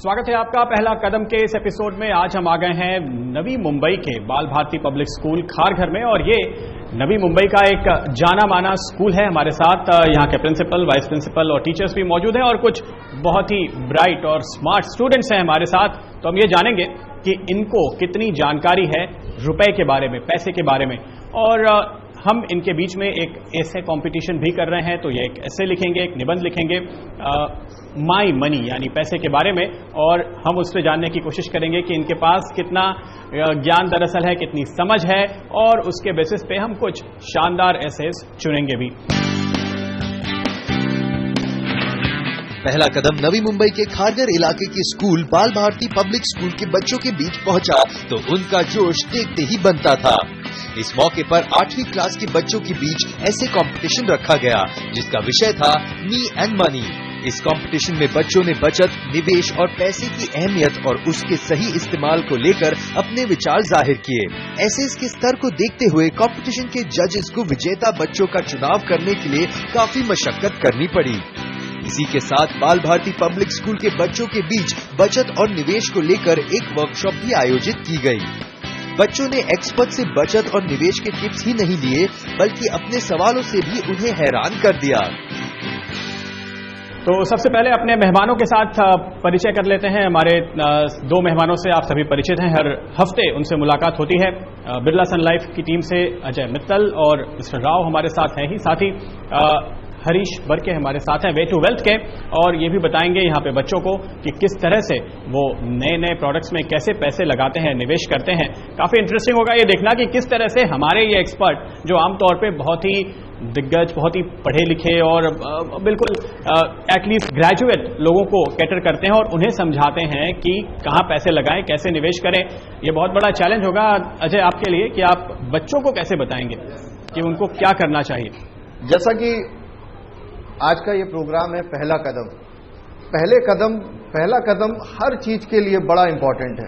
स्वागत है आपका पहला कदम के इस एपिसोड में। आज हम आ गए हैं नवी मुंबई के बाल भारती पब्लिक स्कूल खारघर में, और ये नवी मुंबई का एक जाना माना स्कूल है। हमारे साथ यहाँ के प्रिंसिपल, वाइस प्रिंसिपल और टीचर्स भी मौजूद हैं, और कुछ बहुत ही ब्राइट और स्मार्ट स्टूडेंट्स हैं हमारे साथ। तो हम ये जानेंगे कि इनको कितनी जानकारी है रुपए के बारे में, पैसे के बारे में, और हम इनके बीच में एक ऐसे कंपटीशन भी कर रहे हैं। तो ये एक ऐसे लिखेंगे, एक निबंध लिखेंगे माई मनी यानी पैसे के बारे में, और हम उससे जानने की कोशिश करेंगे कि इनके पास कितना ज्ञान दरअसल है, कितनी समझ है, और उसके बेसिस पे हम कुछ शानदार एसेस चुनेंगे भी। पहला कदम नवी मुंबई के खारघर इलाके के स्कूल बाल भारती पब्लिक स्कूल के बच्चों के बीच पहुंचा तो उनका जोश देखते ही बनता था। इस मौके पर 8वीं क्लास के बच्चों के बीच ऐसे कंपटीशन रखा गया जिसका विषय था मी एंड मनी। इस कंपटीशन में बच्चों ने बचत, निवेश और पैसे की अहमियत और उसके सही इस्तेमाल को लेकर अपने विचार जाहिर किए। ऐसे इसके स्तर को देखते हुए कंपटीशन के जजेस को विजेता बच्चों का चुनाव करने के लिए काफी मशक्कत करनी पड़ी। इसी के साथ बाल भारती पब्लिक स्कूल के बच्चों के बीच बचत और निवेश को लेकर एक वर्कशॉप भी आयोजित की गई। बच्चों ने एक्सपर्ट से बचत और निवेश के टिप्स ही नहीं लिए बल्कि अपने सवालों से भी उन्हें हैरान कर दिया। तो सबसे पहले अपने मेहमानों के साथ परिचय कर लेते हैं। हमारे 2 मेहमानों से आप सभी परिचित हैं, हर हफ्ते उनसे मुलाकात होती है। बिरला सन लाइफ की टीम से अजय मित्तल और मिस्टर राव हमारे साथ हैं ही, साथ ही हरीश बरके हमारे साथ हैं वे टू वेल्थ के, और ये भी बताएंगे यहाँ पे बच्चों को कि किस तरह से वो नए नए प्रोडक्ट्स में कैसे पैसे लगाते हैं, निवेश करते हैं। काफी इंटरेस्टिंग होगा ये देखना कि किस तरह से हमारे ये एक्सपर्ट जो आमतौर पे बहुत ही दिग्गज, बहुत ही पढ़े लिखे और बिल्कुल एटलीस्ट ग्रेजुएट लोगों को कैटर करते हैं और उन्हें समझाते हैं कि कहाँ पैसे लगाएं, कैसे निवेश करें। ये बहुत बड़ा चैलेंज होगा अजय आपके लिए कि आप बच्चों को कैसे बताएंगे कि उनको क्या करना चाहिए। जैसा कि आज का ये प्रोग्राम है पहला कदम। पहला कदम हर चीज के लिए बड़ा इंपॉर्टेंट है।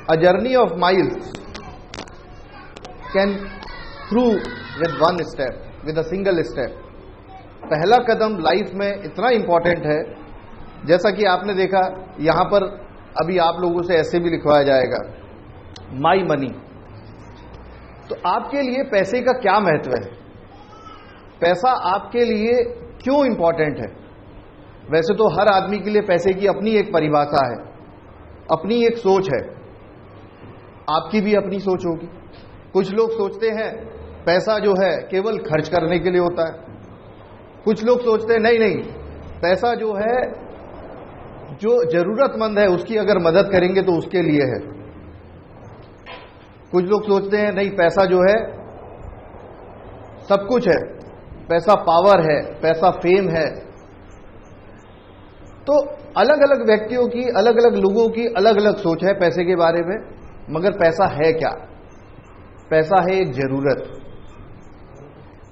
A journey of miles can through with one step, with a single step. पहला कदम लाइफ में इतना इंपॉर्टेंट है, जैसा कि आपने देखा यहां पर अभी आप लोगों से ऐसे भी लिखवाया जाएगा माई मनी। तो आपके लिए पैसे का क्या महत्व है, पैसा आपके लिए क्यों इंपॉर्टेंट है। वैसे तो हर आदमी के लिए पैसे की अपनी एक परिभाषा है, अपनी एक सोच है। आपकी भी अपनी सोच होगी। कुछ लोग सोचते हैं पैसा जो है केवल खर्च करने के लिए होता है। कुछ लोग सोचते हैं नहीं, पैसा जो है जो जरूरतमंद है उसकी अगर मदद करेंगे तो उसके लिए है। कुछ लोग सोचते हैं नहीं, पैसा जो है सब कुछ है, पैसा पावर है, पैसा फेम है। तो अलग अलग व्यक्तियों की, अलग अलग लोगों की अलग अलग सोच है पैसे के बारे में। मगर पैसा है क्या? पैसा है एक जरूरत।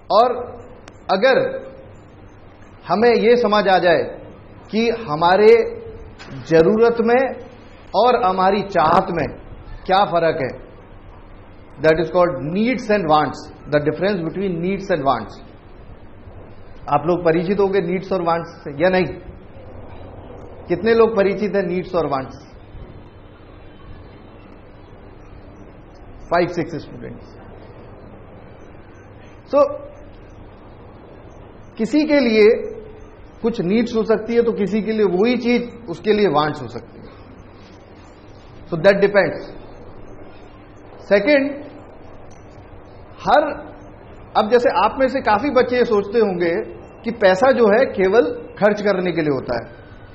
और अगर हमें यह समझ आ जाए कि हमारे जरूरत में और हमारी चाहत में क्या फर्क है, that is called needs and wants, the difference between needs and wants. आप लोग परिचित होंगे नीड्स और वांट्स से या नहीं? कितने लोग परिचित हैं नीड्स और वांट्स? 5-6 स्टूडेंट्स। सो किसी के लिए कुछ नीड्स हो सकती है तो किसी के लिए वही चीज उसके लिए वांट्स हो सकती है। So that depends. सेकेंड, अब जैसे आप में से काफी बच्चे ये सोचते होंगे कि पैसा जो है केवल खर्च करने के लिए होता है।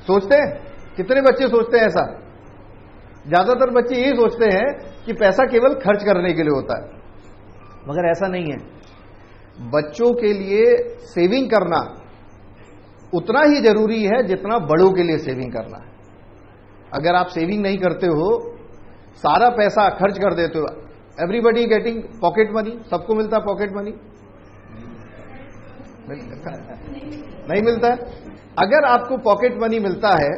सोचते हैं? कितने बच्चे सोचते हैं ऐसा? ज्यादातर बच्चे यही सोचते हैं कि पैसा केवल खर्च करने के लिए होता है। मगर ऐसा नहीं है। बच्चों के लिए सेविंग करना उतना ही जरूरी है जितना बड़ों के लिए सेविंग करना है। अगर आप सेविंग नहीं करते हो, सारा पैसा खर्च कर देते हो, एवरीबडी गेटिंग पॉकेट मनी, सबको मिलता है पॉकेट मनी? नहीं मिलता है। अगर आपको पॉकेट मनी मिलता है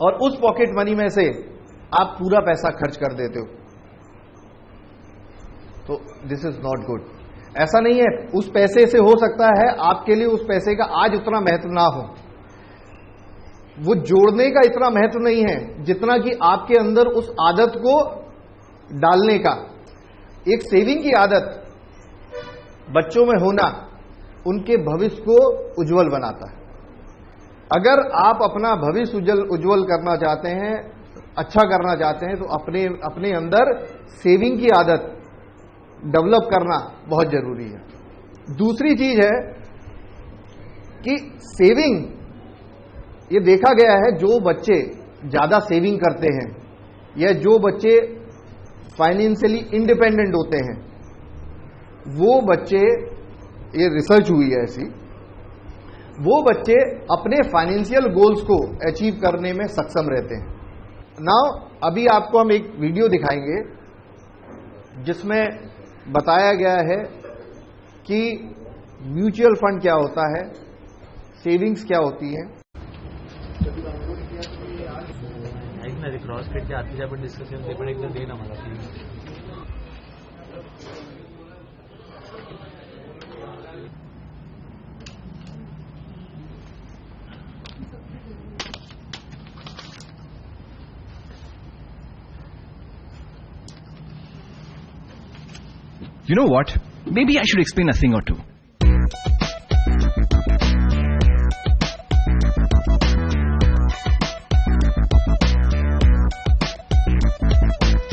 और उस पॉकेट मनी में से आप पूरा पैसा खर्च कर देते हो तो दिस इज नॉट गुड। ऐसा नहीं है, उस पैसे से हो सकता है आपके लिए उस पैसे का आज उतना महत्व ना हो, वो जोड़ने का इतना महत्व नहीं है जितना कि आपके अंदर उस आदत को डालने का। एक सेविंग की आदत बच्चों में होना उनके भविष्य को उज्जवल बनाता है। अगर आप अपना भविष्य उज्जवल करना चाहते हैं, अच्छा करना चाहते हैं, तो अपने अंदर सेविंग की आदत डेवलप करना बहुत जरूरी है। दूसरी चीज है कि सेविंग, ये देखा गया है जो बच्चे ज्यादा सेविंग करते हैं या जो बच्चे फाइनेंशियली इंडिपेंडेंट होते हैं, वो बच्चे, ये रिसर्च हुई है ऐसी, वो बच्चे अपने फाइनेंशियल गोल्स को अचीव करने में सक्षम रहते हैं। नाउ अभी आपको हम एक वीडियो दिखाएंगे जिसमें बताया गया है कि म्यूचुअल फंड क्या होता है, सेविंग्स क्या होती है। क्रॉस फिट के आती आपण डिस्कशन ते पण एकदा दे ना मला please. You know what? Maybe I should explain a thing or two.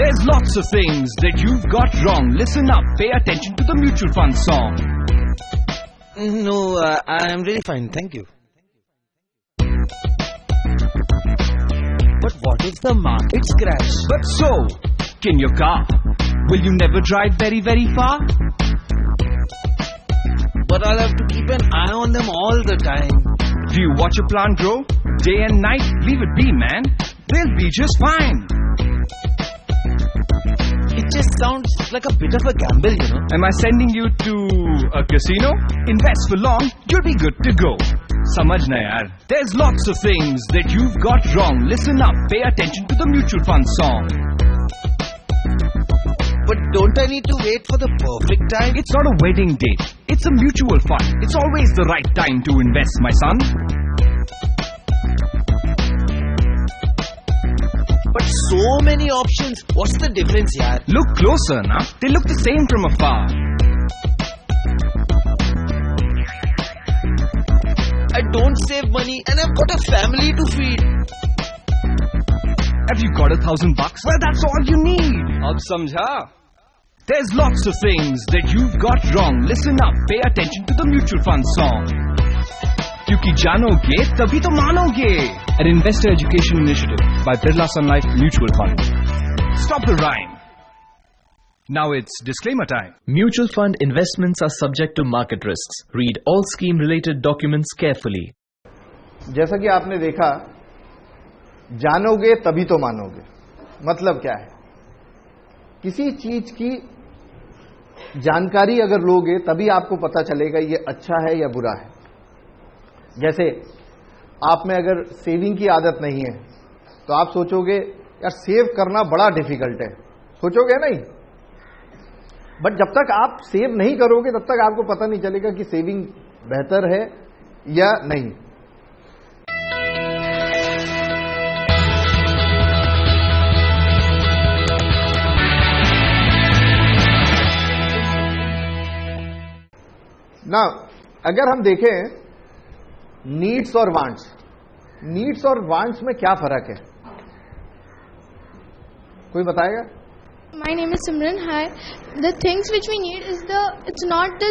There's lots of things that you've got wrong. Listen up, pay attention to the mutual fund song. No, I am really fine, thank you. But what if the markets crash? But so, can your car? Will you never drive very, very far? But I'll have to keep an eye on them all the time. Do you watch a plant grow? Day and night? Leave it be, man. They'll be just fine. It just sounds like a bit of a gamble, you know. Am I sending you to a casino? Invest for long, you'll be good to go. Samajhna yaar. There's lots of things that you've got wrong. Listen up, pay attention to the mutual fund song. But don't I need to wait for the perfect time? It's not a wedding date. It's a mutual fund. It's always the right time to invest, my son. But so many options. What's the difference, yaar? Look closer, na. They look the same from afar. I don't save money and I've got a family to feed. Have you got $1,000? Well, that's all you need. Ab samjha? There's lots of things that you've got wrong. Listen up, pay attention to the mutual fund song. Kyunki janoge, tabhi to manoge. An investor education initiative by Birla Sun Life Mutual Fund. Stop the rhyme. Now it's disclaimer time. Mutual fund investments are subject to market risks. Read all scheme-related documents carefully. जैसा कि आपने देखा, जानोगे तभी तो मानोगे। मतलब क्या है? किसी चीज की जानकारी अगर लोगे तभी आपको पता चलेगा ये अच्छा है या बुरा है। जैसे आप में अगर सेविंग की आदत नहीं है तो आप सोचोगे यार सेव करना बड़ा डिफिकल्ट है, सोचोगे नहीं। बट जब तक आप सेव नहीं करोगे तब तक आपको पता नहीं चलेगा कि सेविंग बेहतर है या नहीं। ना अगर हम देखें नीड्स और वांट्स, नीड्स और वांट्स में क्या फर्क है, कोई बताएगा? My name is Simran. Hi. The things which we need is it's not the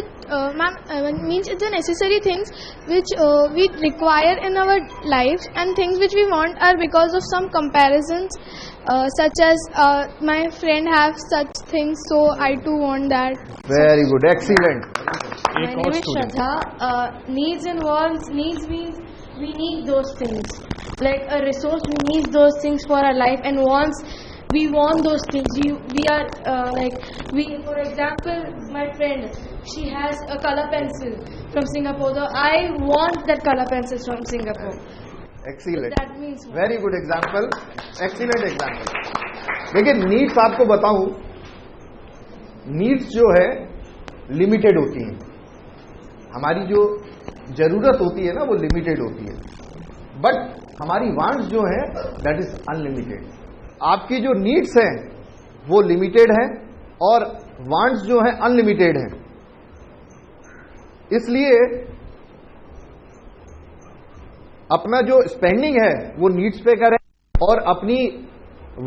means it's the necessary things which we require in our lives, and things which we want are because of some comparisons, such as my friend have such things, so I too want that. Very good, excellent. My name is Shraddha. Needs and wants. Needs means we need those things. Like a resource, we need those things for our life, and wants, we want those things. We are for example, my friend, she has a color pencil from Singapore. So I want that color pencil from Singapore. Excellent. That means very good example. Excellent example. देखिए needs आपको बताऊं, needs जो है limited होती हैं। हमारी जो जरूरत होती है ना वो लिमिटेड होती है। बट हमारी वांट्स जो है दैट इज अनलिमिटेड। आपकी जो नीड्स हैं वो लिमिटेड हैं और वांट्स जो है अनलिमिटेड हैं। इसलिए अपना जो स्पेंडिंग है वो नीड्स पे करें और अपनी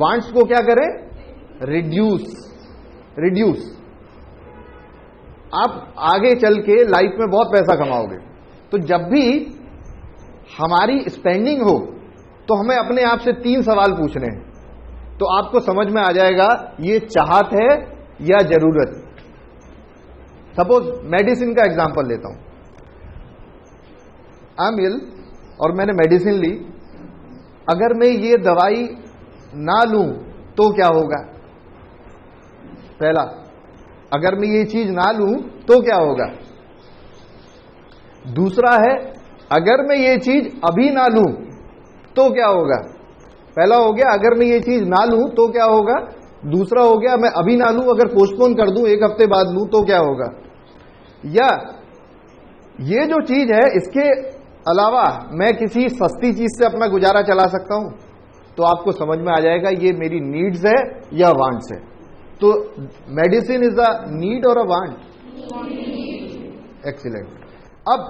वांट्स को क्या करें, रिड्यूस। आप आगे चल के लाइफ में बहुत पैसा कमाओगे। तो जब भी हमारी स्पेंडिंग हो तो हमें अपने आप से 3 सवाल पूछने हैं, तो आपको समझ में आ जाएगा ये चाहत है या जरूरत। सपोज मेडिसिन का एग्जांपल लेता हूं। आई एम इल और मैंने मेडिसिन ली, अगर मैं ये दवाई ना लूं तो क्या होगा? पहला, अगर मैं ये चीज ना लूं तो क्या होगा? दूसरा है, अगर मैं ये चीज अभी ना लूं तो क्या होगा? पहला हो गया अगर मैं ये चीज ना लूं तो क्या होगा, दूसरा हो गया मैं अभी ना लूं, अगर पोस्टपोन कर दूं 1 हफ्ते बाद लूं तो क्या होगा? या ये जो चीज है इसके अलावा मैं किसी सस्ती चीज से अपना गुजारा चला सकता हूं, तो आपको समझ में आ जाएगा ये मेरी नीड्स है या वांट्स है। तो मेडिसिन इज अ नीड और अ वांट? एक्सीलेंट। अब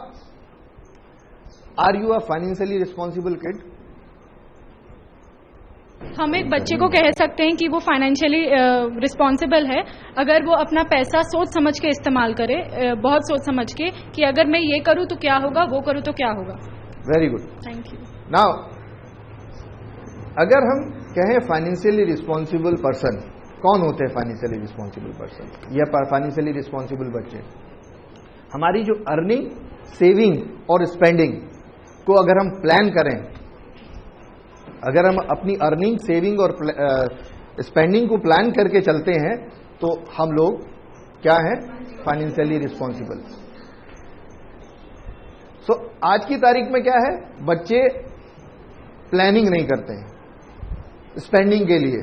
are you a financially responsible kid? हम एक बच्चे को कह सकते हैं कि वो फाइनेंशियली रिस्पॉन्सिबल है अगर वो अपना पैसा सोच समझ के इस्तेमाल करे, बहुत सोच समझ के कि अगर मैं ये करूं तो क्या होगा, वो करूं तो क्या होगा। Very good, thank you. Now अगर हम कहें फाइनेंशियली रिस्पॉन्सिबल पर्सन, कौन होते हैं फाइनेंशियली रिस्पॉन्सिबल पर्सन या फाइनेंशियली रिस्पॉन्सिबल बच्चे? हमारी जो अर्निंग, सेविंग और स्पेंडिंग को अगर हम प्लान करें, अगर हम अपनी अर्निंग, सेविंग और स्पेंडिंग को प्लान करके चलते हैं तो हम लोग क्या हैं? Financially responsible. सो आज की तारीख में क्या है, बच्चे प्लानिंग नहीं करते हैं स्पेंडिंग के लिए।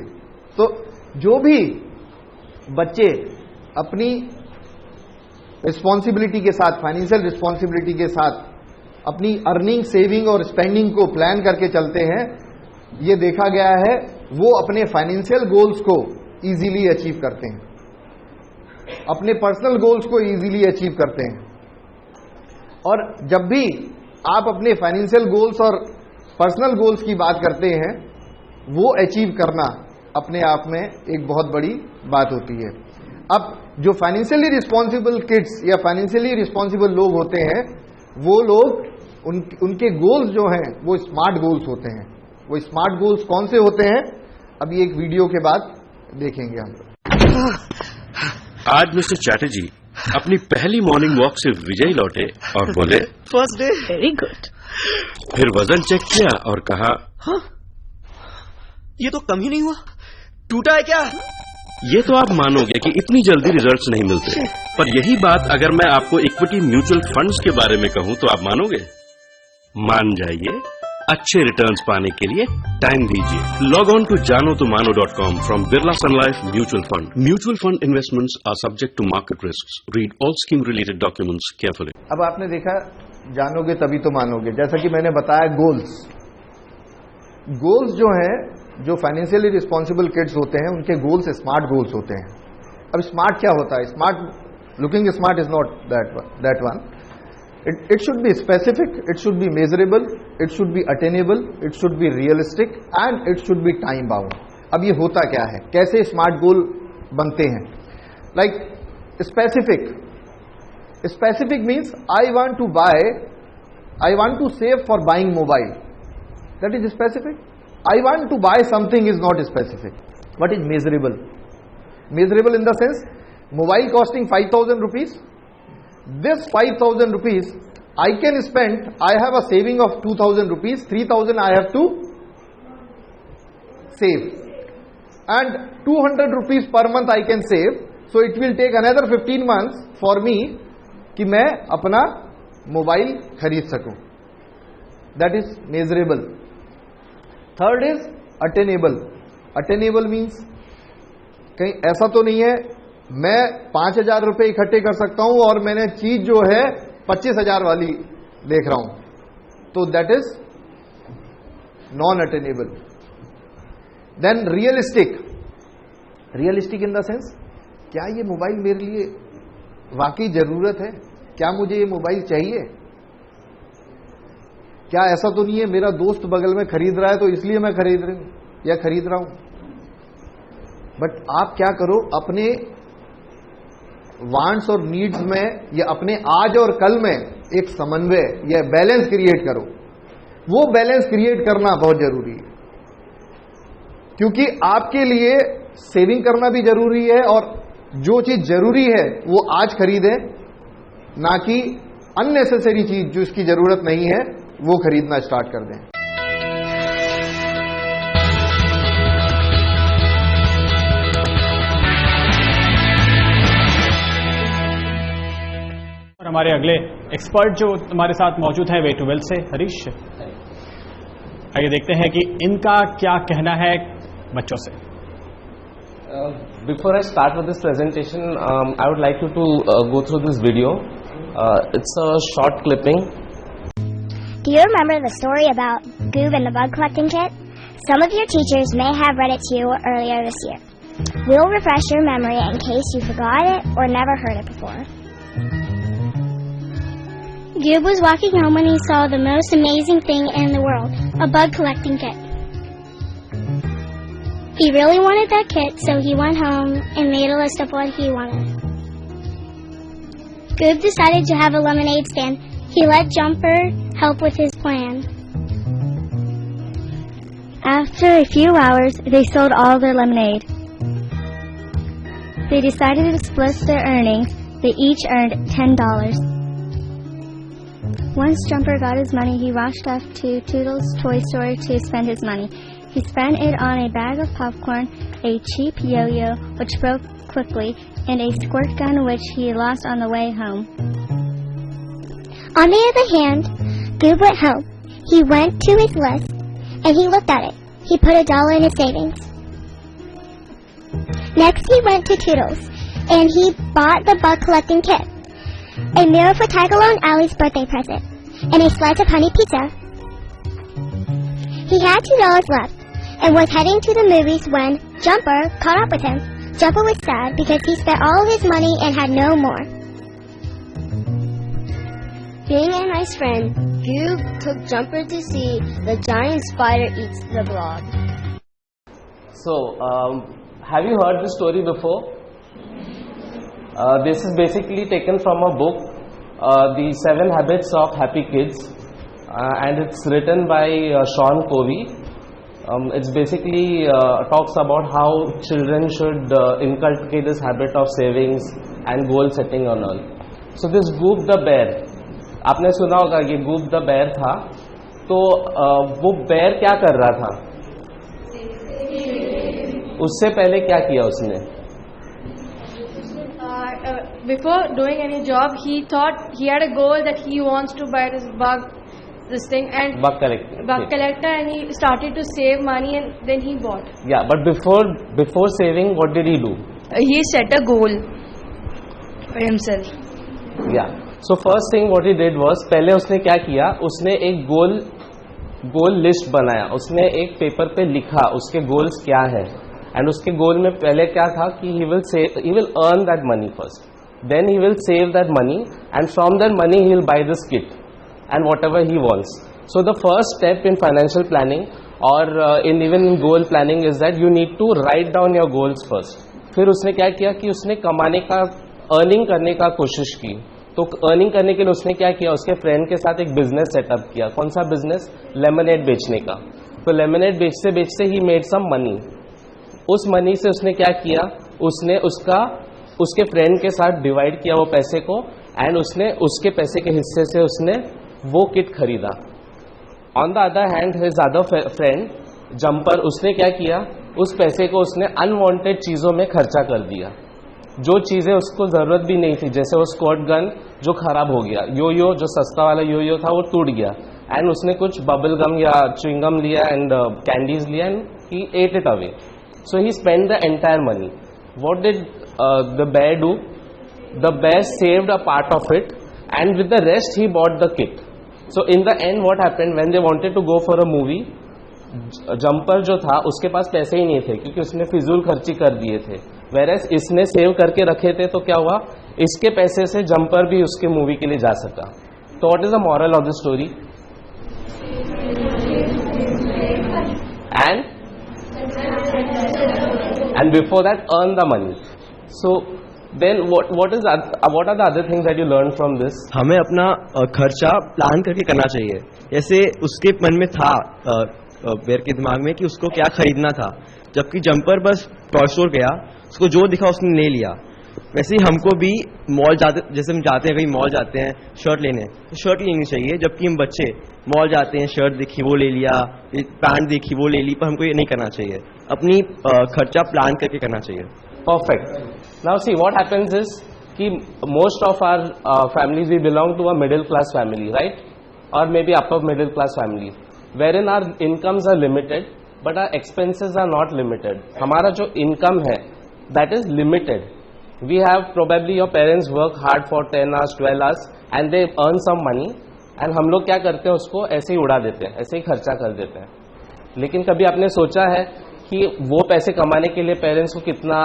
तो जो भी बच्चे अपनी रिस्पॉन्सिबिलिटी के साथ, फाइनेंशियल रिस्पॉन्सिबिलिटी के साथ अपनी अर्निंग, सेविंग और स्पेंडिंग को प्लान करके चलते हैं, ये देखा गया है वो अपने फाइनेंशियल गोल्स को इजीली अचीव करते हैं, अपने पर्सनल गोल्स को इजीली अचीव करते हैं। और जब भी आप अपने फाइनेंशियल गोल्स और पर्सनल गोल्स की बात करते हैं, वो अचीव करना अपने आप में एक बहुत बड़ी बात होती है। अब जो फाइनेंशियली रिस्पॉन्सिबल किड्स या फाइनेंशियली रिस्पॉन्सिबल लोग होते हैं, वो लोग उनके गोल्स जो हैं वो स्मार्ट गोल्स होते हैं। वो स्मार्ट गोल्स कौन से होते हैं, अभी एक वीडियो के बाद देखेंगे हम लोग। आज मिस्टर चैटर्जी अपनी पहली मॉर्निंग वॉक से विजयी लौटे और बोले, फर्स्ट डे वेरी गुड। फिर वजन चेक किया और कहा, हाँ, ये तो कम ही नहीं हुआ, टूटा है क्या? ये तो आप मानोगे कि इतनी जल्दी रिजल्ट्स नहीं मिलते, पर यही बात अगर मैं आपको इक्विटी म्यूचुअल फंड्स के बारे में कहूं तो आप मानोगे? मान जाइए, अच्छे रिटर्न्स पाने के लिए टाइम दीजिए। Log on to janotomano.com from Birla Sun Life mutual fund. Mutual fund investments are subject to market risks. Read all scheme related documents carefully. अब आपने देखा, जानोगे तभी तो मानोगे। जैसा कि मैंने बताया, गोल्स जो हैं, जो फाइनेंशियली रिस्पॉन्सिबल किड्स होते हैं, उनके गोल्स स्मार्ट गोल्स होते हैं। अब स्मार्ट क्या होता है? Smart, looking smart is not that one. It should be specific, it should be measurable, it should be attainable, it should be realistic and it should be time bound. अब ये होता क्या है, कैसे स्मार्ट गोल बनते हैं? Like specific means I want to save for buying mobile. That is specific. I want to buy something is not specific. What is measurable? Measurable in the sense, mobile costing 5,000 rupees. This 5,000 rupees I can spend, I have a saving of 2,000 rupees, 3,000 I have to save, and 200 rupees per month I can save, so it will take another 15 months for me कि मैं अपना mobile खरीद सकूं. That is measurable. Third is attainable. Attainable means कहीं ऐसा तो नहीं है मैं 5,000 रुपए इकट्ठे कर सकता हूं और मैंने चीज जो है 25,000 वाली देख रहा हूं, तो that is non-attainable. Then realistic in the sense, क्या ये मोबाइल मेरे लिए वाकई जरूरत है? क्या मुझे ये मोबाइल चाहिए? क्या ऐसा तो नहीं है मेरा दोस्त बगल में खरीद रहा है तो इसलिए मैं खरीद रही हूं या खरीद रहा हूं? बट आप क्या करो, अपने वांट्स और नीड्स में या अपने आज और कल में एक समन्वय या बैलेंस क्रिएट करो. वो बैलेंस क्रिएट करना बहुत जरूरी है, क्योंकि आपके लिए सेविंग करना भी जरूरी है और जो चीज जरूरी है वो आज खरीदें, ना कि अननेसेसरी चीज जो इसकी जरूरत नहीं है वो खरीदना स्टार्ट कर दें. और हमारे अगले एक्सपर्ट जो हमारे साथ मौजूद हैं वे टू वेल्थ से हरीश, आइए देखते हैं कि इनका क्या कहना है बच्चों से. Before I start with this presentation, I would like you to go through this video. It's a short clipping. Do you remember the story about Goob and the bug collecting kit? Some of your teachers may have read it to you earlier this year. We'll refresh your memory in case you forgot it or never heard it before. Goob was walking home when he saw the most amazing thing in the world, a bug collecting kit. He really wanted that kit, so he went home and made a list of what he wanted. Goob decided to have a lemonade stand. He let Jumper help with his plan. After a few hours, they sold all their lemonade. They decided to split their earnings. They each earned $10. Once Jumper got his money, he rushed off to Toodle's toy store to spend his money. He spent it on a bag of popcorn, a cheap yo-yo which broke quickly, and a squirt gun which he lost on the way home. On the other hand, Goob went home. He went to his list and he looked at it. He put $1 in his savings. Next he went to Toodle's and he bought the bug collecting kit, a mirror for Tagalong Alley's birthday present, and a slice of honey pizza. He had $2 left and was heading to the movies when Jumper caught up with him. Jumper was sad because he spent all his money and had no more. Being a nice friend, Goob took Jumper to see the giant spider eats the blob. So, have you heard this story before? This is basically taken from a book, The 7 Habits of Happy Kids, and it's written by Sean Covey. It's basically talks about how children should inculcate this habit of savings and goal setting and all. So this Goob the bear, आपने सुना होगा कि Goob the bear था, तो वो bear क्या कर रहा था? उससे पहले क्या किया उसने? Before doing any job, he thought he had a goal that he wants to buy this bug collector, and he started to save money and then he bought. Yeah, but before saving, what did he do? He set a goal for himself. Yeah. So first thing what he did was, पहले उसने क्या किया? उसने एक goal list बनाया. उसने एक paper पे लिखा उसके गोल्स क्या है. And उसके गोल में पहले क्या था कि he will earn that money first. Then he will save that money, and from that money he will buy this kit and whatever he wants. So the first step in financial planning or even in goal planning is that you need to write down your goals first. फिर उसने क्या किया कि उसने कमाने का earning करने का कोशिश की. तो अर्निंग करने के लिए उसने क्या किया, उसके फ्रेंड के साथ एक बिजनेस सेटअप किया. कौन सा बिजनेस? लेमनेड बेचने का. तो लेमनेड बेचते बेचते ही मेड सम मनी. उस मनी से उसने क्या किया, उसने उसके फ्रेंड के साथ डिवाइड किया वो पैसे को, एंड उसने उसके पैसे के हिस्से से उसने वो किट खरीदा. On the other hand his other friend jumper, उसने क्या किया, उस पैसे को उसने अनवांटेड चीज़ों में खर्चा कर दिया. जो चीज़ें उसको ज़रूरत भी नहीं थी, जैसे वो स्क्वाट गन जो खराब हो गया, यो जो सस्ता वाला यो था वो टूट गया, एंड उसने कुछ बबल गम या च्युइंगम लिया एंड कैंडीज लिया and he at it away. So he spend the entire money. What did the bear do? The bear saved a part of it, and with the rest he bought the kit. So in the end what happened, when they wanted to go for a movie, jumper जो था उसके पास पैसे ही नहीं थे क्योंकि उसने फिजूल खर्ची कर दिए थे, वेरएस इसने सेव करके रखे थे, तो क्या हुआ, इसके पैसे से जंपर भी उसके मूवी के लिए जा सका. तो what is the moral of the story? and before that earn the money. So then what are the other things that you learned from this? हमें अपना खर्चा प्लान करके करना चाहिए. जैसे उसके मन में था बेर के दिमाग में कि उसको क्या खरीदना था, जबकि जंपर बस टॉय स्टोर गया, उसको जो दिखा उसने ले लिया. वैसे ही हमको भी मॉल जाते, जैसे हम जाते हैं कहीं मॉल जाते हैं शर्ट लेने, तो शर्ट लेनी चाहिए, जबकि हम बच्चे मॉल जाते हैं शर्ट देखी वो ले लिया, पैंट देखी वो ले ली, पर हमको ये नहीं करना चाहिए. अपनी खर्चा प्लान करके करना चाहिए. Perfect. Now see what happens is कि most of our families we belong to a middle class family, right, और maybe upper middle class family, where in our incomes are limited but our expenses are not limited. हमारा जो income है that is limited. We have probably your parents work hard for 10 hours, 12 hours and they earn some money and हम लोग क्या करते हैं, उसको ऐसे ही उड़ा देते हैं, ऐसे ही खर्चा कर देते हैं. लेकिन कभी आपने सोचा है कि वो पैसे कमाने के लिए पेरेंट्स को कितना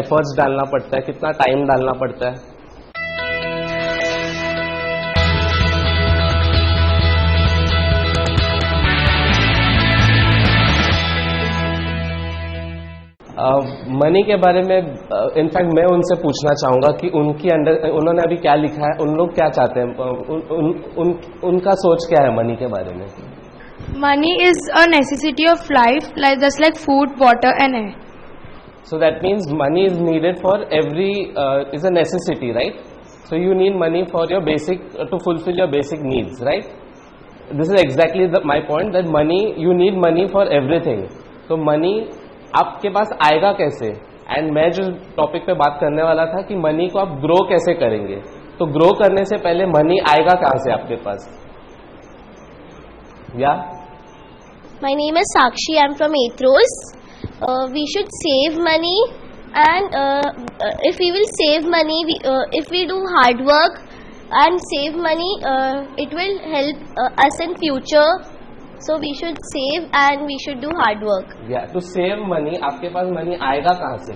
एफर्ट्स डालना पड़ता है, कितना टाइम डालना पड़ता है? मनी के बारे में इनफैक्ट मैं उनसे पूछना चाहूंगा कि उन्होंने अभी क्या लिखा है, उन लोग क्या चाहते हैं, उनका सोच क्या है मनी के बारे में? Money is a necessity of life, just like food, water and air. So that means money is needed for every is a necessity, right? So you need money for your basic to fulfill your basic needs, right? This is exactly my point, that money, you need money for everything. So money आपके पास आएगा कैसे? And मैं जो topic पे बात करने वाला था कि मनी को आप ग्रो कैसे करेंगे. तो ग्रो करने से पहले मनी आएगा कहां से आपके पास? या My name is Sakshi. I'm from 8th Rose. We should save money, and if we will save money, if we do hard work and save money, it will help us in future. So we should save and we should do hard work. Yeah, to save money, आपके पास money आएगा कहाँ से?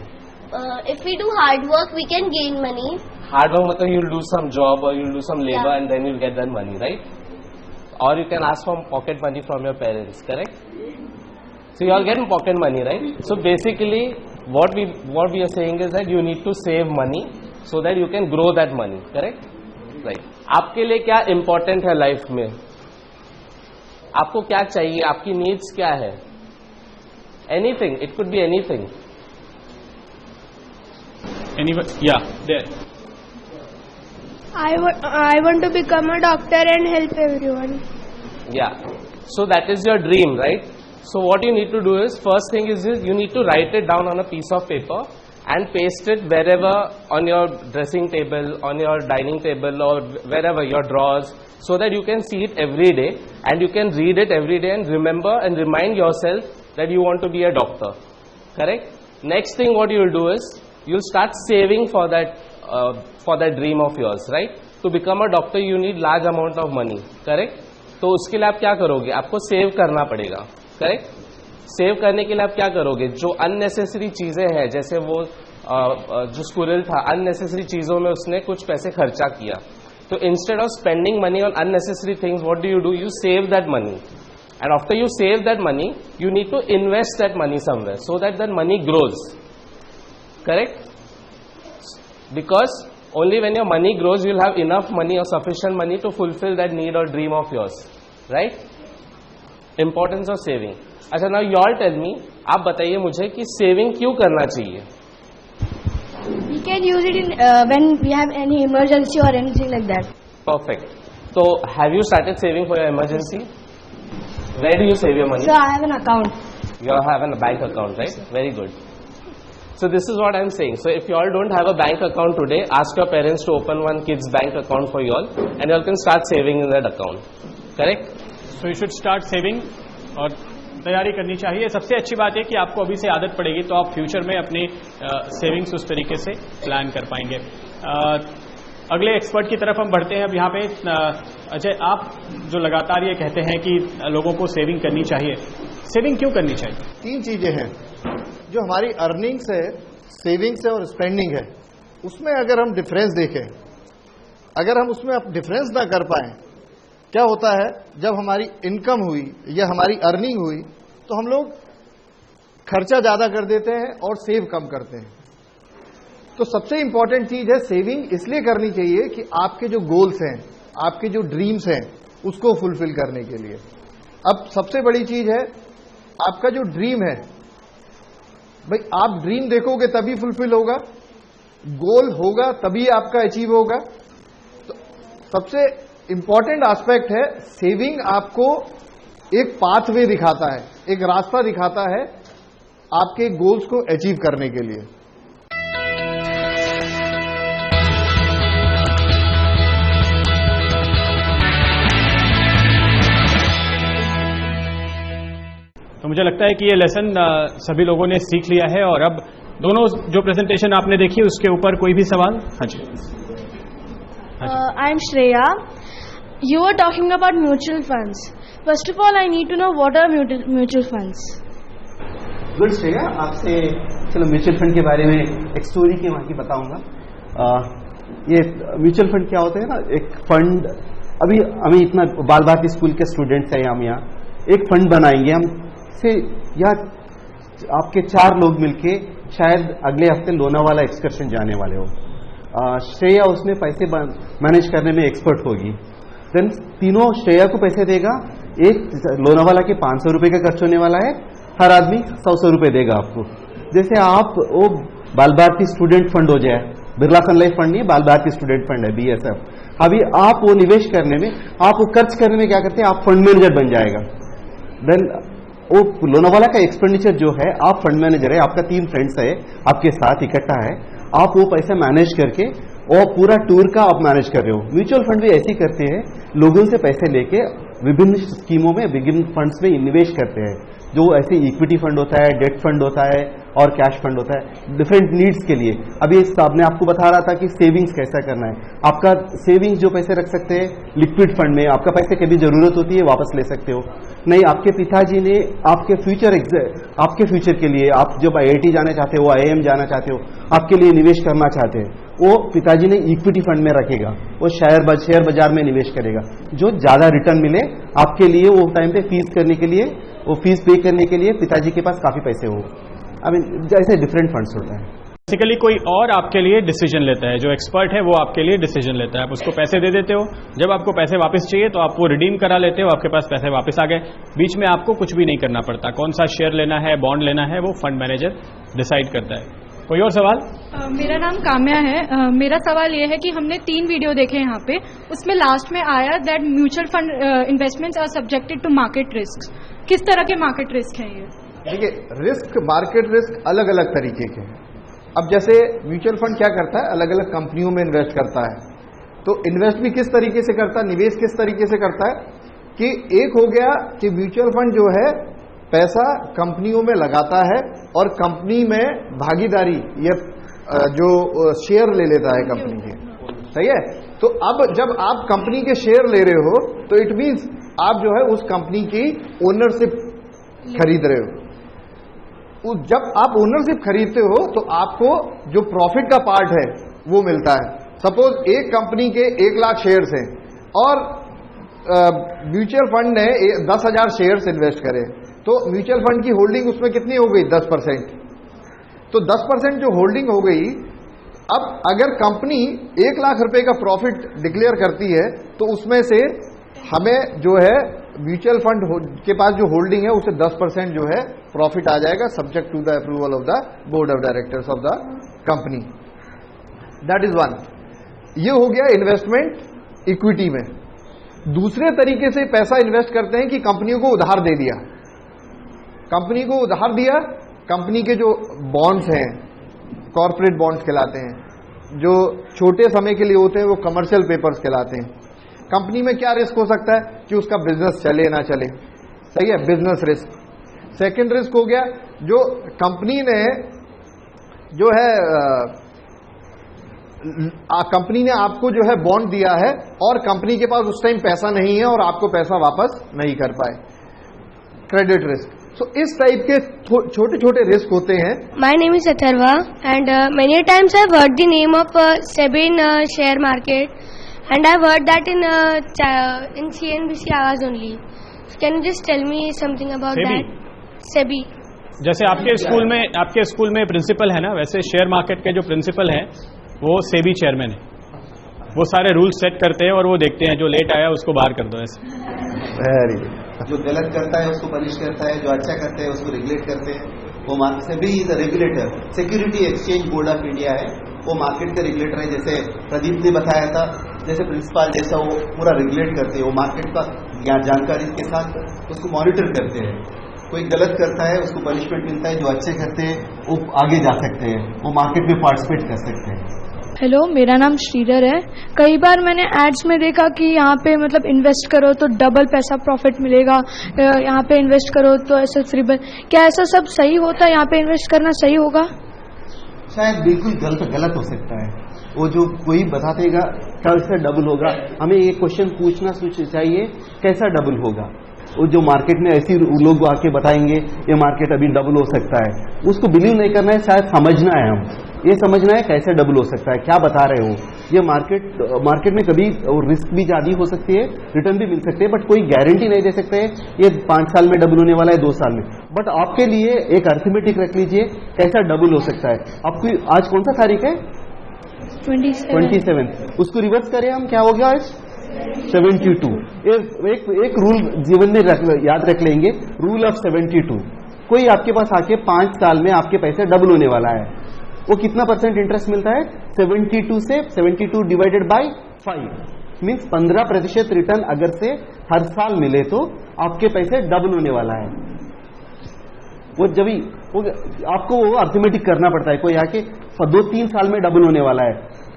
If we do hard work, we can gain money. Hard work मतलब you'll do some job or you'll do some labor, and then you'll get that money, right? Or you can ask for pocket money from your parents, correct? So you all get pocket money, right? So basically, what we are saying is that you need to save money so that you can grow that money, correct? Right. आपके लिए क्या important है life में? आपको क्या चाहिए, आपकी needs क्या है? Anything, it could be anything. Yeah, there. I want to become a doctor and help everyone. Yeah, so that is your dream, right? So what you need to do is, first thing is you need to write it down on a piece of paper and paste it wherever, on your dressing table, on your dining table, or wherever, your drawers, so that you can see it every day and you can read it every day and remember and remind yourself that you want to be a doctor, correct? Next thing what you will do is, you will start saving for that dream of yours, right? To become a doctor you need large amount of money, correct? तो उसके लिए आप क्या करोगे? आपको save करना पड़ेगा, correct? Save करने के लिए आप क्या करोगे? जो अननेसेसरी चीजें हैं, जैसे वो जो स्क्विरल था, अननेसेसरी चीजों में उसने कुछ पैसे खर्चा किया, तो instead of spending money on unnecessary things, what do? You save that money, and after you save that money you need to invest that money somewhere so that money grows, correct? Because only when your money grows, you will have enough money or sufficient money to fulfill that need or dream of yours, right? Importance of saving. अच्छा, now you all tell me, आप बताइए मुझे कि saving क्यों करना चाहिए? We can use it in when we have any emergency or anything like that. Perfect. So have you started saving for your emergency? Where do you save your money? So I have an account. You have a bank account, right? Very good. So this is what I am saying. So if you all don't have a bank account today, ask your parents to open one kid's bank account for you all, and you all can start saving in that account. Correct? So you should start saving और तैयारी करनी चाहिए. सबसे अच्छी बात है कि आपको अभी से आदत पड़ेगी तो आप फ्यूचर में अपनी सेविंग्स उस तरीके से प्लान कर पाएंगे. अगले एक्सपर्ट की तरफ हम बढ़ते हैं. अब यहाँ पे अजय, आप जो लगातार ये कहते हैं कि लोगों को सेविंग करनी चाहिए, सेविंग क्यों करनी चाहिए? 3 चीजें हैं जो हमारी अर्निंग्स है, सेविंग्स है और स्पेंडिंग है, उसमें अगर हम डिफरेंस देखें, अगर हम उसमें डिफरेंस ना कर पाए, क्या होता है जब हमारी इनकम हुई या हमारी अर्निंग हुई तो हम लोग खर्चा ज्यादा कर देते हैं और सेव कम करते हैं। तो सबसे इंपॉर्टेंट चीज है सेविंग इसलिए करनी चाहिए कि आपके जो गोल्स हैं, आपके जो ड्रीम्स हैं, उसको फुलफिल करने के लिए। अब सबसे बड़ी चीज है आपका जो ड्रीम है, भाई आप ड्रीम देखोगे तभी फुलफिल होगा, गोल होगा तभी आपका अचीव होगा। तो सबसे इंपॉर्टेंट एस्पेक्ट है सेविंग आपको एक पाथवे दिखाता है, एक रास्ता दिखाता है आपके गोल्स को अचीव करने के लिए। तो मुझे लगता है कि ये लेसन सभी लोगों ने सीख लिया है। और अब दोनों जो प्रेजेंटेशन आपने देखी उसके ऊपर कोई भी सवाल? हाँ जी। I am Shreya. You were talking about mutual funds. First of all, I need to know what are mutual funds. Good Shreya, आपसे चलो म्यूचुअल फंड के बारे में एक स्टोरी के वहाँ की बताऊंगा। ये म्यूचुअल फंड क्या होता है ना, एक फंड, अभी हमें इतना बाल भारती स्कूल के स्टूडेंट्स हैं हम यहाँ, एक फंड बनाएंगे हम से, या आपके 4 लोग मिलके शायद अगले हफ्ते लोनावाला एक्सकर्शन जाने वाले हो। श्रेया उसमें पैसे मैनेज करने में एक्सपर्ट होगी, देन तीनों श्रेया को पैसे देगा। एक लोनावाला के 500 रुपए का खर्च होने वाला है, हर आदमी 100 रुपए देगा आपको। जैसे आप वो बाल भारती स्टूडेंट फंड हो जाए, बिरला सन लाइफ फंड नहीं, बाल भारती स्टूडेंट फंड है, BSF। अभी आप वो निवेश करने में, आप वो खर्च करने में क्या करते हैं, आप फंड मैनेजर बन जाएगा। देन वो लोनावाला का एक्सपेंडिचर जो है, आप फंड मैनेजर है, आपका 3 फ्रेंड्स है आपके साथ इकट्ठा है, आप वो पैसा मैनेज करके और पूरा टूर का आप मैनेज कर रहे हो। म्यूचुअल फंड भी ऐसे ही करते हैं, लोगों से पैसे लेके विभिन्न स्कीमों में, विभिन्न फंड्स में निवेश करते हैं, जो ऐसे इक्विटी फंड होता है, डेट फंड होता है और कैश फंड होता है, डिफरेंट नीड्स के लिए। अभी साहब ने आपको बता रहा था कि सेविंग्स कैसा करना है। आपका सेविंग्स जो पैसे रख सकते हैं लिक्विड फंड में, आपका पैसे कभी जरूरत होती है वापस ले सकते हो। नहीं, आपके पिताजी ने आपके फ्यूचर के लिए, आप जब IIT जाना चाहते हो, IIM जाना चाहते हो, आपके लिए निवेश करना चाहते हैं, वो पिताजी ने इक्विटी फंड में रखेगा, वो शेयर बाजार में निवेश करेगा, जो ज्यादा रिटर्न मिले आपके लिए। वो टाइम पे फीस पे करने के लिए पिताजी के पास काफी पैसे हो। ऐसे डिफरेंट फंड्स होता है। बेसिकली कोई और आपके लिए डिसीजन लेता है, जो एक्सपर्ट है वो आपके लिए डिसीजन लेता है। आप उसको पैसे दे देते हो, जब आपको पैसे वापस चाहिए तो आप वो रिडीम करा लेते हो, आपके पास पैसे वापस आ गए। बीच में आपको कुछ भी नहीं करना पड़ता, कौन सा शेयर लेना है, बॉन्ड लेना है, वो फंड मैनेजर डिसाइड करता है। कोई और सवाल? मेरा नाम काम्या है। मेरा सवाल यह है कि हमने 3 वीडियो देखे यहाँ पे, उसमें लास्ट में आया that mutual fund investments are subjected to market risk. किस तरह के मार्केट रिस्क हैं ये? देखिए, रिस्क, मार्केट रिस्क अलग अलग तरीके के हैं। अब जैसे म्यूचुअल फंड क्या करता है, अलग अलग कंपनियों में इन्वेस्ट करता है। तो इन्वेस्ट भी किस तरीके से करता है, निवेश किस तरीके से करता है, कि एक हो गया कि म्यूचुअल फंड जो है पैसा कंपनियों में लगाता है और कंपनी में भागीदारी या जो शेयर ले लेता है कंपनी के, सही है। तो अब जब आप कंपनी के शेयर ले रहे हो तो इट मीन्स आप जो है उस कंपनी की ओनरशिप खरीद रहे हो। जब आप ओनरशिप खरीदते हो तो आपको जो प्रॉफिट का पार्ट है वो मिलता है। सपोज एक कंपनी के 1 लाख शेयर्स हैं और म्यूचुअल फंड ने 10,000 शेयर्स इन्वेस्ट करे, तो म्यूचुअल फंड की होल्डिंग उसमें कितनी हो गई, 10%। तो 10% जो होल्डिंग हो गई, अब अगर कंपनी 1 लाख रुपए का प्रॉफिट डिक्लेयर करती है तो उसमें से हमें जो है म्यूचुअल फंड के पास जो होल्डिंग है उसे 10% जो है प्रॉफिट आ जाएगा, subject to the approval of the board of directors of the company. That is one. ये हो गया इन्वेस्टमेंट इक्विटी में। दूसरे तरीके से पैसा इन्वेस्ट करते हैं कि कंपनियों को उधार दे दिया, कंपनी को उधार दिया, कंपनी के जो बॉन्ड्स हैं कॉर्पोरेट बॉन्ड्स कहलाते हैं, जो छोटे समय के लिए होते हैं वो कमर्शियल पेपर्स कहलाते हैं। कंपनी में क्या रिस्क हो सकता है कि उसका बिजनेस चले ना चले, सही है, बिजनेस रिस्क। सेकंड रिस्क हो गया जो कंपनी ने जो है कंपनी ने आपको जो है बॉन्ड दिया है और कंपनी के पास उस टाइम पैसा नहीं है और आपको पैसा वापस नहीं कर पाए, क्रेडिट रिस्क। सो इस टाइप के छोटे छोटे रिस्क होते हैं. My name is Atharva and many times I've heard the name of SEBI share market and I've heard that in CNBC Awaaz only. So can you just tell me something about that? SEBI. जैसे आपके school में principal है ना, वैसे share market के जो principal हैं वो सेबी चेयरमैन है. वो सारे रूल्स सेट करते हैं और वो देखते हैं जो लेट आया उसको बाहर कर दो. ऐसे जो गलत करता है उसको पनिश करता है, जो अच्छा करता है उसको रेगुलेट करते हैं. वो SEBI is regulator. Security exchange board of India है, वो मार्केट का रेगुलेटर है. जैसे प्रदीप ने बताया था, जैसे प्रिंसिपल जैसा वो पूरा रेगुलेट करते हैं. वो मार्केट का जानकारी के साथ उसको मॉनिटर करते हैं. कोई गलत करता है उसको पनिशमेंट मिलता है, जो अच्छे करते हैं वो आगे जा सकते हैं, वो मार्केट में पार्टिसिपेट कर सकते हैं. हेलो, मेरा नाम श्रीधर है. कई बार मैंने एड्स में देखा कि यहाँ पे मतलब इन्वेस्ट करो तो डबल पैसा प्रॉफिट मिलेगा, यहाँ पे इन्वेस्ट करो तो ऐसे फ्री. क्या ऐसा सब सही होता है? यहाँ पे इन्वेस्ट करना सही होगा? शायद बिल्कुल गलत हो सकता है. वो जो कोई बता देगा क्या इसका डबल होगा, हमें ये क्वेश्चन पूछना चाहिए कैसा डबल होगा. वो जो मार्केट में ऐसी लोग आके बताएंगे ये मार्केट अभी डबल हो सकता है, उसको बिलीव नहीं करना है. शायद समझना है, हम ये समझना है कैसे डबल हो सकता है, क्या बता रहे हो. ये मार्केट में कभी रिस्क भी ज्यादा हो सकती है, रिटर्न भी मिल सकते हैं, बट कोई गारंटी नहीं दे सकते ये 5 साल में डबल होने वाला है, 2 साल में. बट आपके लिए एक अर्थमेटिक रख लीजिए कैसा डबल हो सकता है. आपकी आज कौन सा तारीख है? 27. उसको रिवर्स करें हम, क्या हो गया आज? 72. एक रूल जीवन में याद रख लेंगे, रूल ऑफ 72. कोई आपके पास आके 5 साल में आपके पैसे डबल होने वाला है, वो कितना % इंटरेस्ट मिलता है? 72 से 72 डिवाइडेड बाय 5 मीन्स 15% रिटर्न अगर से हर साल मिले तो आपके पैसे डबल होने वाला है. वो जब आपको वो अर्थमेटिक करना पड़ता है. कोई आके 2-3 साल में डबल होने वाला है.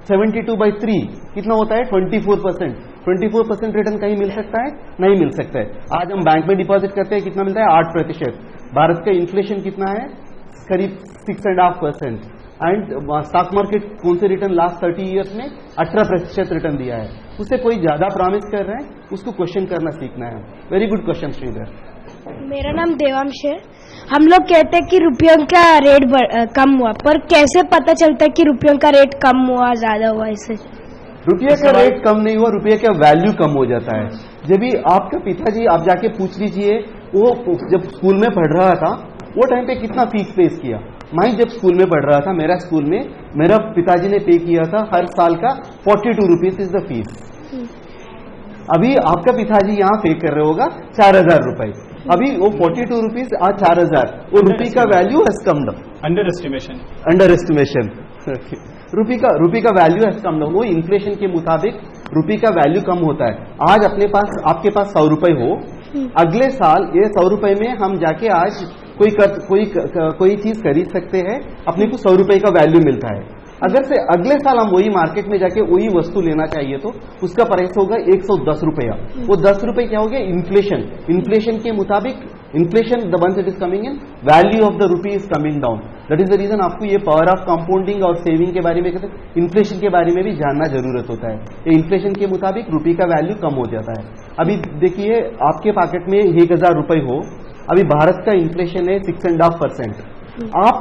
72/3 कितना होता है? 24%. 24% रिटर्न कहीं मिल सकता है? नहीं मिल सकता है. आज हम बैंक में डिपॉजिट करते हैं, कितना मिलता है? 8%. भारत का इन्फ्लेशन कितना है? करीब 6.5%. एंड स्टॉक मार्केट कौन से रिटर्न लास्ट 30 ईयर्स में 18% रिटर्न दिया है. उससे कोई ज्यादा प्रॉमिस कर रहे हैं, उसको क्वेश्चन करना सीखना है. Very good question Sridhar. मेरा नाम देवांश है. हम लोग कहते हैं कि रुपयों का रेट कम हुआ, पर कैसे पता चलता है कि रुपयों का रेट कम हुआ, ज्यादा हुआ? इससे रुपये का रेट कम नहीं हुआ, रुपये का वैल्यू कम हो जाता है. जब भी आपका पिताजी, आप जाके पूछ लीजिए, वो जब स्कूल में पढ़ रहा था वो टाइम पे कितना फीस पे किया. मैं जब स्कूल में पढ़ रहा था, मेरा स्कूल में मेरा पिताजी ने पे किया था हर साल का 42 रुपीज इज द फीस. अभी आपका पिताजी यहाँ पे कर रहे होगा 4000 रुपए. अभी वो 42 रुपीज आज 4000. वो रुपये का value has come down. Under estimation. रुपये का वैल्यू हैज कम डाउन. वो इन्फ्लेशन के मुताबिक रुपये का वैल्यू कम होता है. आज आपके पास 100 रुपए हो, अगले साल ये 100 रुपए में हम जाके आज कोई चीज खरीद सकते हैं, अपने को 100 रुपए का वैल्यू मिलता है. अगर से अगले साल हम वही मार्केट में जाके वही वस्तु लेना चाहिए तो उसका प्राइस होगा 110 रुपया. वो 10 रुपए क्या हो गया? इन्फ्लेशन के मुताबिक inflation the once it is coming in, value of the rupee is coming down. That is the reason आपको ये पावर ऑफ कंपाउंडिंग और सेविंग के बारे में कहते हैं, इन्फ्लेशन के बारे में भी जानना जरूरत होता है. ये इन्फ्लेशन के मुताबिक रुपये का वैल्यू कम हो जाता है. अभी देखिए आपके पॉकेट में 1000 रुपए हो, अभी भारत का इन्फ्लेशन है 6.5%. आप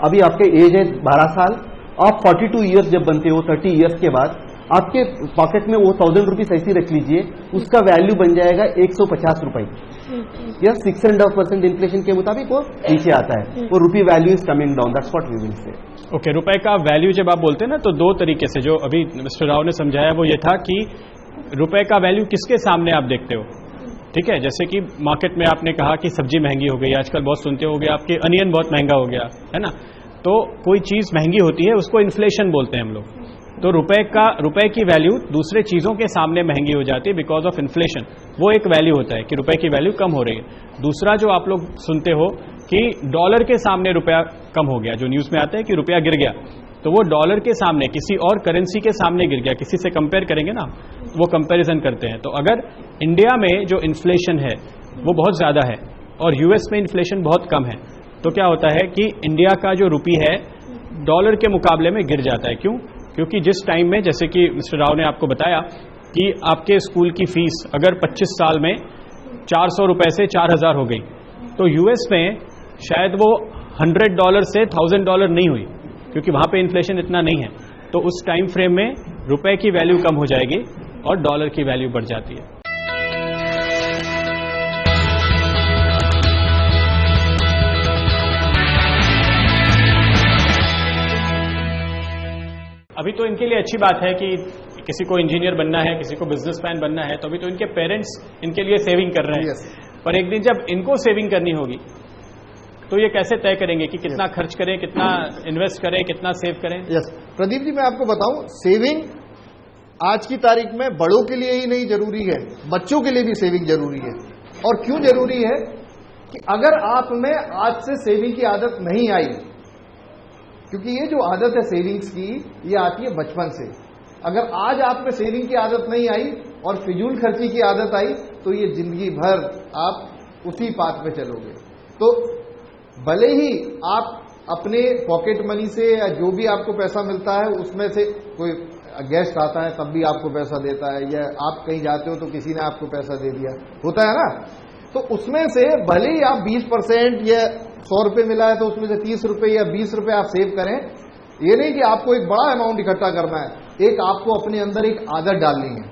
अभी आपके एज है 12 साल, आप 42 ईयर्स जब बनते हो, 30 ईयर्स के बाद आपके पॉकेट में वो 1000 रुपीज ऐसी रख लीजिए, उसका वैल्यू बन जाएगा 150 रुपए. या 6.5% इन्फ्लेशन के मुताबिक वो नीचे आता है. वो rupee value is coming down. That's what we will say. Okay, रुपए का वैल्यू जब आप बोलते हैं ना, तो 2 तरीके से जो अभी मिस्टर राव ने समझाया वो ये था कि रुपए का वैल्यू किसके सामने आप देखते हो. ठीक है, जैसे कि मार्केट में आपने कहा कि सब्जी महंगी हो गई, आजकल बहुत सुनते होगे आपके अनियन बहुत महंगा हो गया है ना. तो कोई चीज महंगी होती है उसको इन्फ्लेशन बोलते हैं हम लोग. तो रुपए की वैल्यू दूसरे चीजों के सामने महंगी हो जाती है बिकॉज ऑफ इन्फ्लेशन. वो एक वैल्यू होता है कि रुपए की वैल्यू कम हो रही है. दूसरा जो आप लोग सुनते हो कि डॉलर के सामने रुपया कम हो गया, जो न्यूज में आता है कि रुपया गिर गया, तो वो डॉलर के सामने किसी और करेंसी के सामने गिर गया. किसी से कंपेयर करेंगे ना, वो कंपैरिजन करते हैं. तो अगर इंडिया में जो इन्फ्लेशन है वो बहुत ज्यादा है और यूएस में इन्फ्लेशन बहुत कम है, तो क्या होता है कि इंडिया का जो रुपी है डॉलर के मुकाबले में गिर जाता है. क्यों? क्योंकि जिस टाइम में, जैसे कि मिस्टर राव ने आपको बताया कि आपके स्कूल की फीस अगर 25 साल में 400 रुपए से 4000 हो गई, तो यूएस में शायद वो $100 से $1000 नहीं हुई, क्योंकि वहां पे इन्फ्लेशन इतना नहीं है। तो उस टाइम फ्रेम में रुपए की वैल्यू कम हो जाएगी और डॉलर की वैल्यू बढ़ जाती है। अभी तो इनके लिए अच्छी बात है कि किसी को इंजीनियर बनना है, किसी को बिजनेसमैन बनना है, तो अभी तो इनके पेरेंट्स इनके लिए सेविंग कर रहे हैं। पर एक दिन जब इनको सेविंग करनी होगी तो ये कैसे तय करेंगे कि कितना खर्च करें, कितना इन्वेस्ट करें, कितना सेव करें? यस प्रदीप जी, मैं आपको बताऊं, सेविंग आज की तारीख में बड़ों के लिए ही नहीं जरूरी है, बच्चों के लिए भी सेविंग जरूरी है। और क्यों जरूरी है कि अगर आप में आज से सेविंग की आदत नहीं आई, क्योंकि ये जो आदत है सेविंग्स की, ये आती है बचपन से। अगर आज आप में सेविंग की आदत नहीं आई और फिजूल खर्ची की आदत आई, तो ये जिंदगी भर आप उसी पाथ पे चलोगे। तो भले ही आप अपने पॉकेट मनी से या जो भी आपको पैसा मिलता है उसमें से, कोई गेस्ट आता है तब भी आपको पैसा देता है, या आप कहीं जाते हो तो किसी ने आपको पैसा दे दिया, होता है ना, तो उसमें से भले ही आप 20% या 100 रुपये मिला है तो उसमें से 30 रुपये या 20 रुपये आप सेव करें। ये नहीं कि आपको एक बड़ा अमाउंट इकट्ठा करना है, एक आपको अपने अंदर एक आदत डालनी है,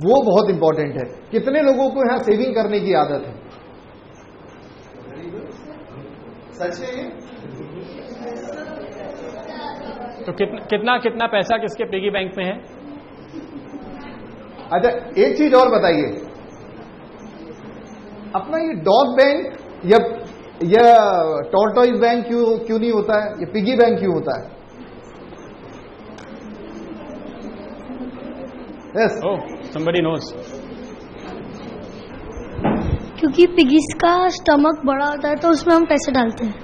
वो बहुत इंपॉर्टेंट है। कितने लोगों को यहाँ सेविंग करने की आदत है? सच है। तो कितना कितना पैसा किसके पिगी बैंक में है? अच्छा, एक चीज और बताइए, अपना ये डॉग बैंक या टॉर्टोइज बैंक क्यों नहीं होता है, ये पिगी बैंक क्यों होता है? Yes, somebody knows. क्योंकि पिगीज का स्टमक बड़ा होता है तो उसमें हम पैसे डालते हैं।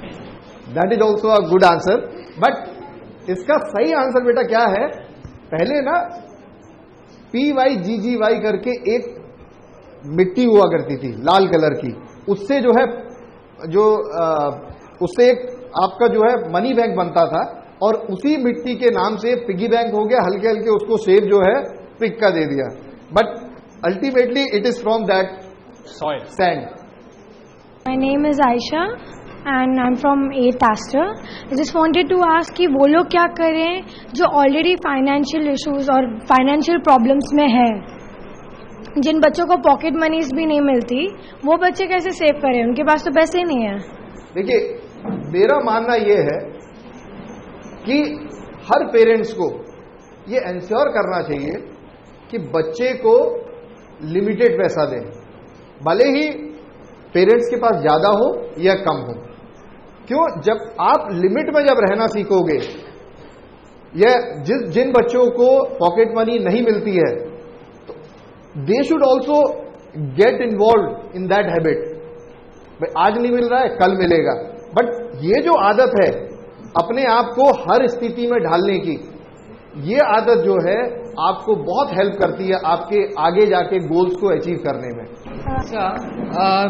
That is also a good answer, but इसका सही आंसर बेटा क्या है? पहले ना PYGGY करके एक मिट्टी हुआ करती थी लाल कलर की, उससे जो है उससे एक आपका जो है मनी बैंक बनता था, और उसी मिट्टी के नाम से पिगी बैंक हो गया। हल्के हल्के उसको शेप जो है पिग का दे दिया, but ultimately it is from that soil, sand. My name is Aisha and I'm from 8th Aster. I just wanted to ask कि वो लोग क्या करें जो ऑलरेडी फाइनेंशियल इश्यूज और फाइनेंशियल प्रॉब्लम्स में है, जिन बच्चों को पॉकेट मनीज भी नहीं मिलती, वो बच्चे कैसे सेव करें? उनके पास तो पैसे ही नहीं है। देखिए, मेरा मानना ये है कि हर पेरेंट्स को ये इंश्योर करना चाहिए कि बच्चे को लिमिटेड पैसा दें, भले ही पेरेंट्स के पास ज्यादा हो या कम हो। क्यों? जब आप लिमिट में जब रहना सीखोगे, या जिन बच्चों को पॉकेट मनी नहीं मिलती है, तो they should also get involve in that habit. भाई आज नहीं मिल रहा है, कल मिलेगा, बट ये जो आदत है अपने आप को हर स्थिति में ढालने की, ये आदत जो है आपको बहुत हेल्प करती है आपके आगे जाके गोल्स को अचीव करने में।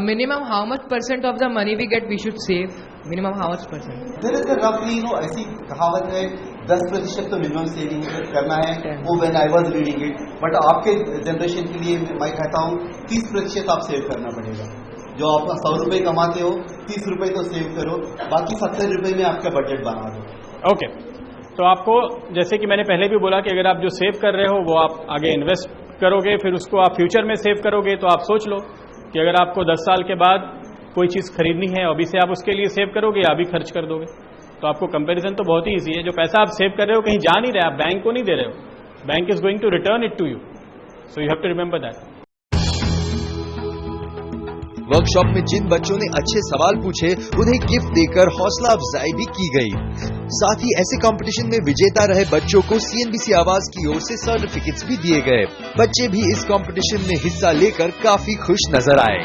Minimum how much % of the money we get we should save? Minimum how much %? There is a रफली ऐसी कहावत है 10% तो मिनिमम सेविंग करना है, वो when I was reading it, but आपके जनरेशन के लिए मैं कहता हूँ 30% आप सेव करना पड़ेगा। जो आप 100 रुपये कमाते हो, 30 रुपये तो सेव करो, बाकी 70 रुपये में आपका बजट बना दो। ओके, तो आपको, जैसे कि मैंने पहले भी बोला कि अगर आप जो सेव कर रहे हो वो आप आगे इन्वेस्ट करोगे, फिर उसको आप फ्यूचर में सेव करोगे, तो आप सोच लो कि अगर आपको 10 साल के बाद कोई चीज़ खरीदनी है, अभी से आप उसके लिए सेव करोगे या अभी खर्च कर दोगे। तो आपको कंपैरिजन तो बहुत ही ईजी है। जो पैसा आप सेव कर रहे हो कहीं जा नहीं रहे, आप बैंक को नहीं दे रहे हो, bank is going to return it to you, so you have to remember that. Workshop में जिन बच्चों ने अच्छे सवाल पूछे उन्हें गिफ्ट देकर हौसला अफजाई भी की गई। साथ ही ऐसे कंपटीशन में विजेता रहे बच्चों को CNBC आवाज की ओर से सर्टिफिकेट्स भी दिए गए। बच्चे भी इस कंपटीशन में हिस्सा लेकर काफी खुश नजर आए।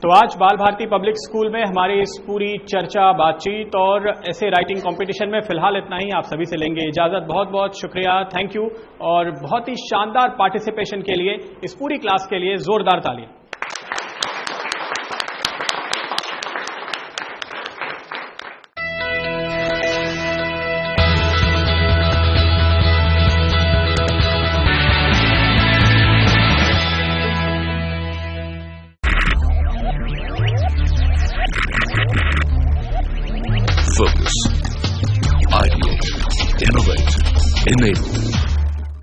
तो आज बाल भारती पब्लिक स्कूल में हमारी इस पूरी चर्चा, बातचीत और ऐसे राइटिंग कंपटीशन में फिलहाल इतना ही। आप सभी से लेंगे इजाजत। बहुत बहुत शुक्रिया, थैंक यू, और बहुत ही शानदार पार्टिसिपेशन के लिए इस पूरी क्लास के लिए जोरदार तालियां। focus. Ideate, innovate, enable.